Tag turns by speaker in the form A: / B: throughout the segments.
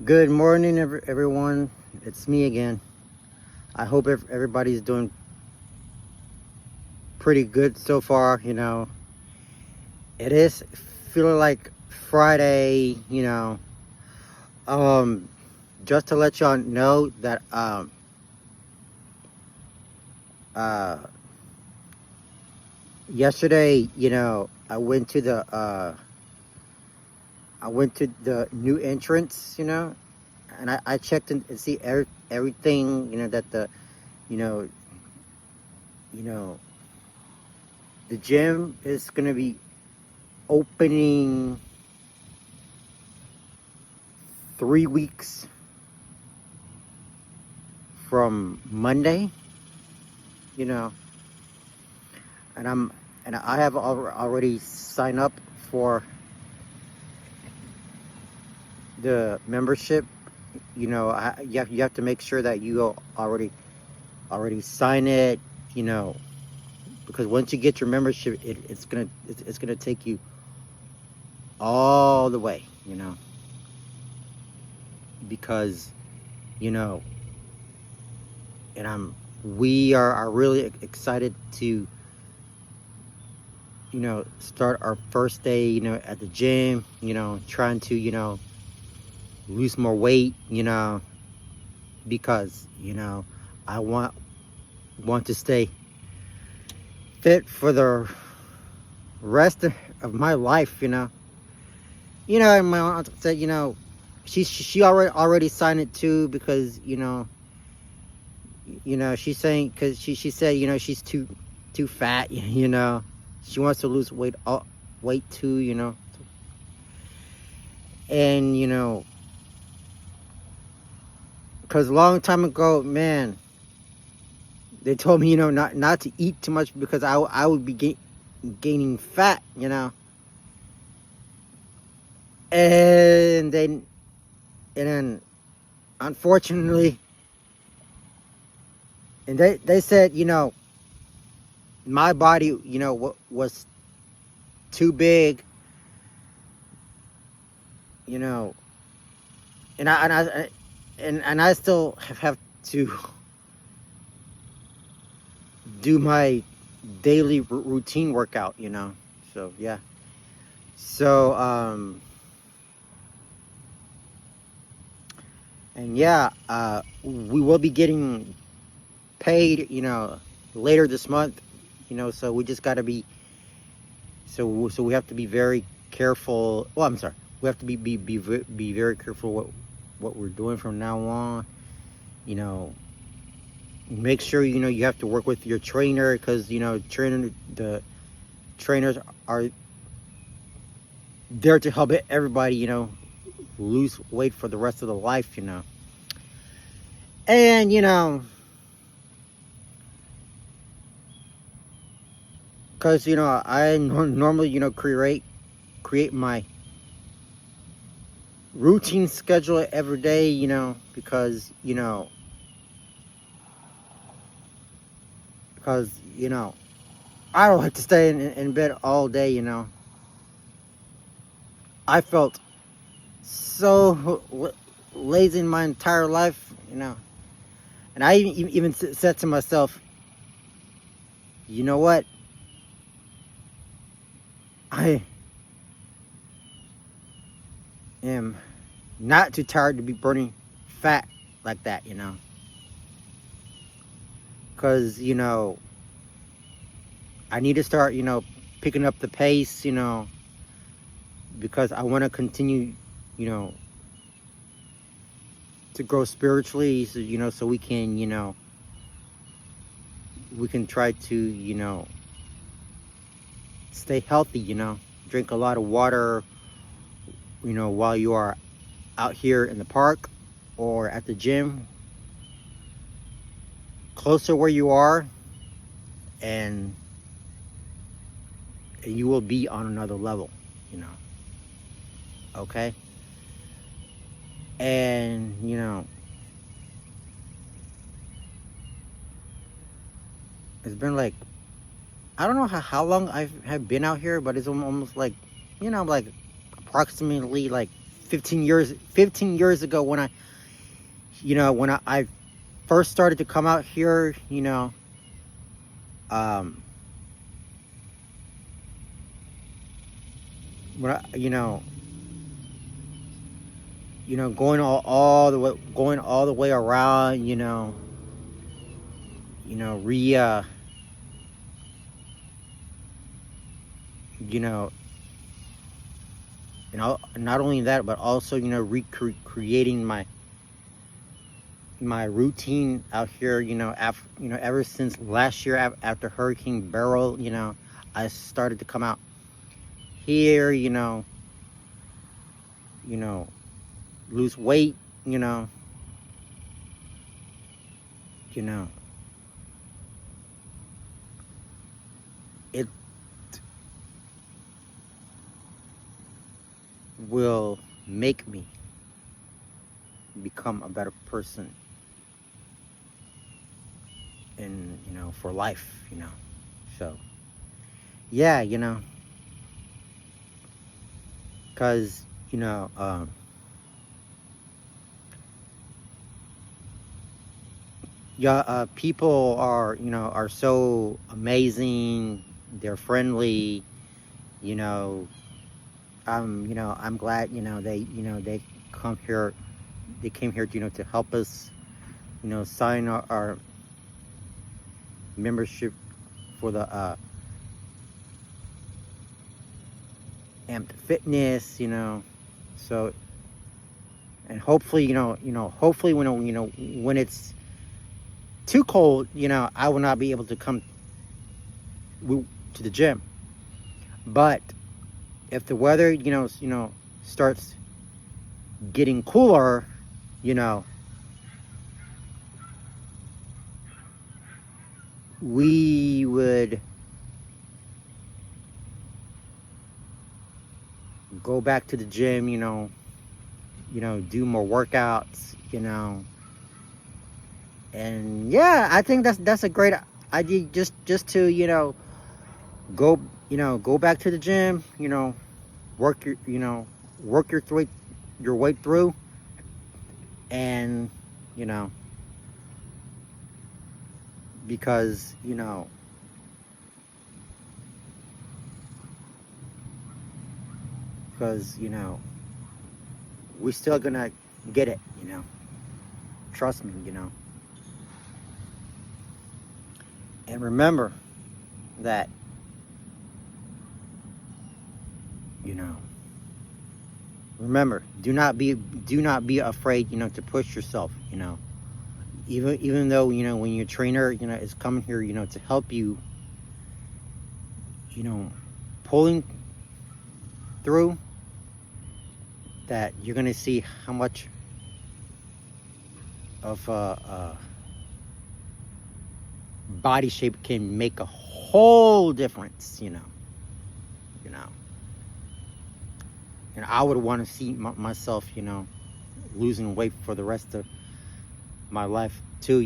A: Good morning, everyone. It's me again. I hope everybody's doing pretty good so far. It is feeling like Friday. Um, just to let y'all know that uh, yesterday, I went to the new entrance. And I checked and see everything. That you know, you know, the gym is gonna be opening 3 weeks from Monday, you know, and I have already signed up for the membership. You have to make sure that you already sign it, you know, because once you get your membership, it's gonna take you all the way, because you know, and we are really excited to start our first day, at the gym, trying to, lose more weight, because, I want to stay fit for the rest of my life, and my aunt said, she already signed it too, because, she's saying, because she said, she's too fat, she wants to lose weight too, and because a long time ago, man, they told me, not to eat too much, because I would be gaining fat, and then unfortunately, and they said, my body, was too big, you know, and I still have to do my daily routine workout, so yeah. So and yeah, we will be getting paid, later this month, so we just got to be, so we have to be very careful. Well, I'm sorry, we have to be very careful what we're doing from now on. Make sure you have to work with your trainer, because the trainers are there to help everybody, lose weight for the rest of the life, and because I normally create my routine schedule every day, because I don't like to stay in bed all day. I felt so lazy in my entire life, and I even said to myself, you know what, I am not too tired to be burning fat like that, because I need to start picking up the pace, because I want to continue, to grow spiritually, so so we can try to stay healthy, drink a lot of water, while you are out here in the park or at the gym, closer where you are, and you will be on another level, okay? And it's been like, I don't know how long I have been out here, but it's almost like, like approximately like 15 years ago when I first started to come out here, um, when I, going all the way around, you know, re, you know, not only that, but also, recreating my routine out here, ever since last year after Hurricane Beryl, I started to come out here, lose weight, you know, it will make me become a better person in, for life, so yeah, because, yeah, people are so amazing, they're friendly, you know, I'm glad, they come here, they came here, to help us, sign our membership for the Amped Fitness, so, and hopefully, hopefully when it's too cold, I will not be able to come to the gym, but if the weather, starts getting cooler, we would go back to the gym, do more workouts, and yeah, I think that's a great idea, just to, go, go back to the gym, work work your way through, and, because, we're still gonna get it, trust me, and remember that, remember, do not be afraid, to push yourself, even though, when your trainer, is coming here, to help you, pulling through, that you're gonna see how much of body shape can make a whole difference, and I would want to see myself, losing weight for the rest of my life too,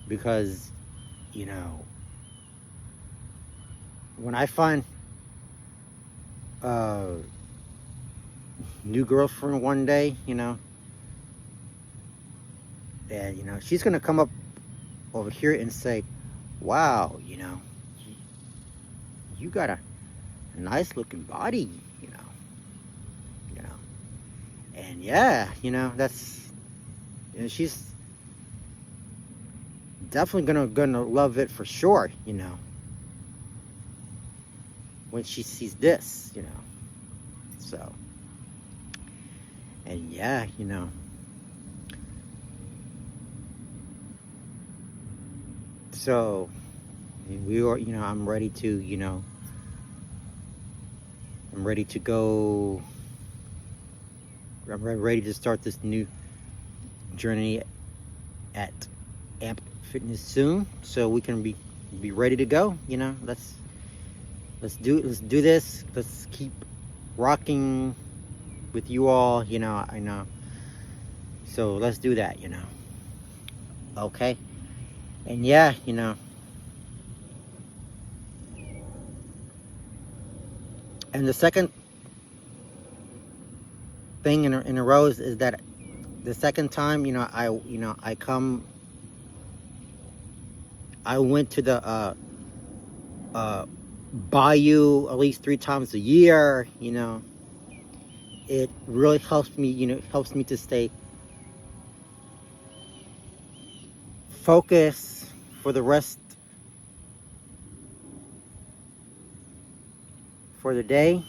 A: because, when I find a new girlfriend one day, and, she's gonna come up over here and say, wow, you got a nice looking body, and yeah, that's, she's definitely gonna love it for sure, when she sees this, so, and yeah, so we are, I'm ready to, I'm ready to go. I'm ready to start this new journey at Amp Fitness soon, so we can be ready to go. Let's do this. Let's keep rocking with you all. I know. So let's do that. Okay. And yeah, and the second thing in a row is that the second time, I went to the bayou at least 3 times a year. It really helps me, helps me to stay focused for the rest for the day,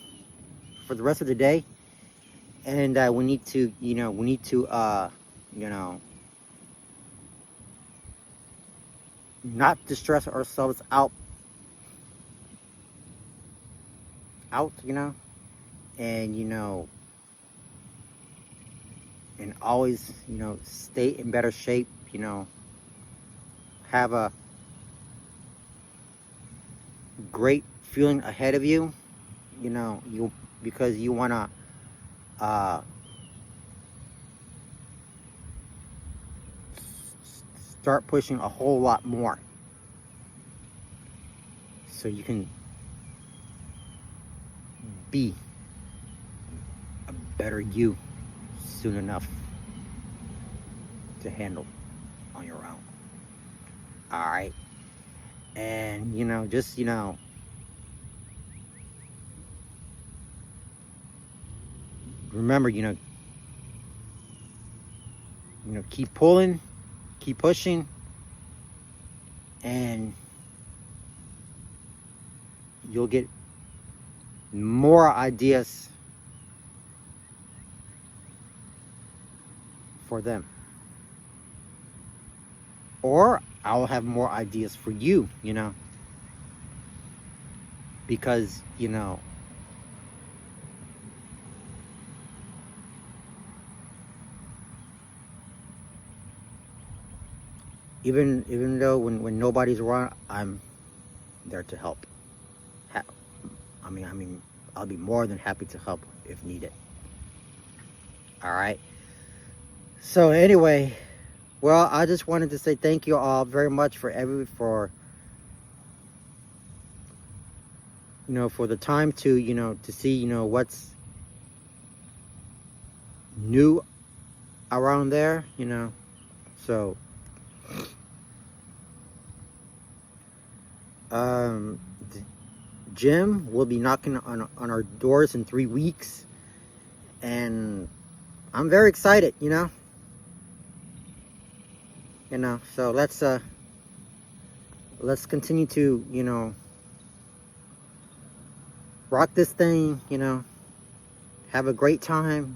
A: for the rest of the day. And we need to, not to stress ourselves out, and and always, stay in better shape, have a great feeling ahead of you, because you want to start pushing a whole lot more so you can be a better you soon enough to handle on your own. All right. And just remember, keep pulling, keep pushing, and you'll get more ideas for them. Or I'll have more ideas for you, because, even though when nobody's around, I'm there to help. I'll be more than happy to help if needed. All right. So anyway, well, I just wanted to say thank you all very much for for the time to see what's new around there. So Jim will be knocking on our doors in 3 weeks, and I'm very excited. So let's continue to rock this thing. Have a great time.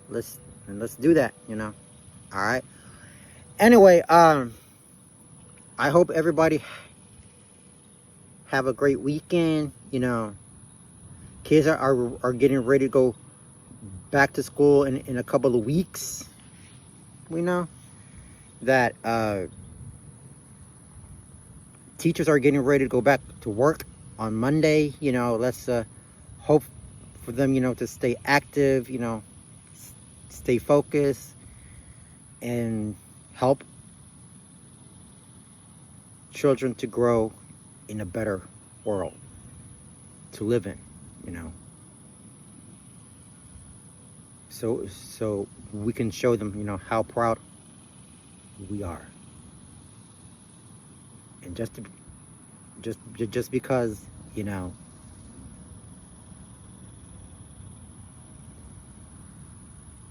A: Let's do that. All right. Anyway, I hope everybody have a great weekend. Kids are getting ready to go back to school in a couple of weeks. We know that teachers are getting ready to go back to work on Monday. Let's hope for them, to stay active, stay focused, and help children to grow in a better world to live in, so we can show them, how proud we are. And just because,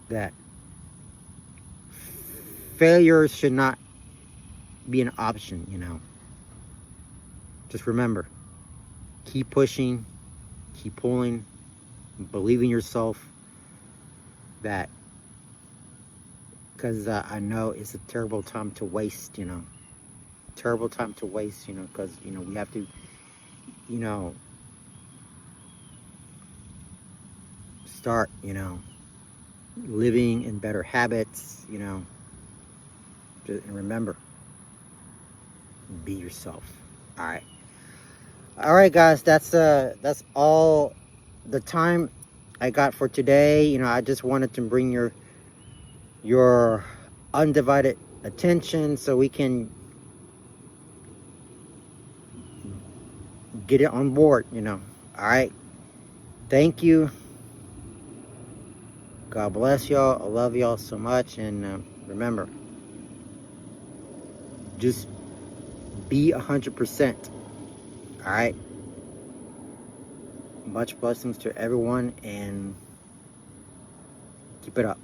A: that failure should not be an option. Just remember, keep pushing, keep pulling, believe in yourself. That, because I know it's a terrible time to waste, terrible time to waste, because we have to, start, living in better habits, and remember, be yourself. All right, guys, that's all the time I got for today. I just wanted to bring your undivided attention so we can get it on board. All right. Thank you. God bless y'all. I love y'all so much. And remember, just be 100%. All right. Much blessings to everyone, and keep it up.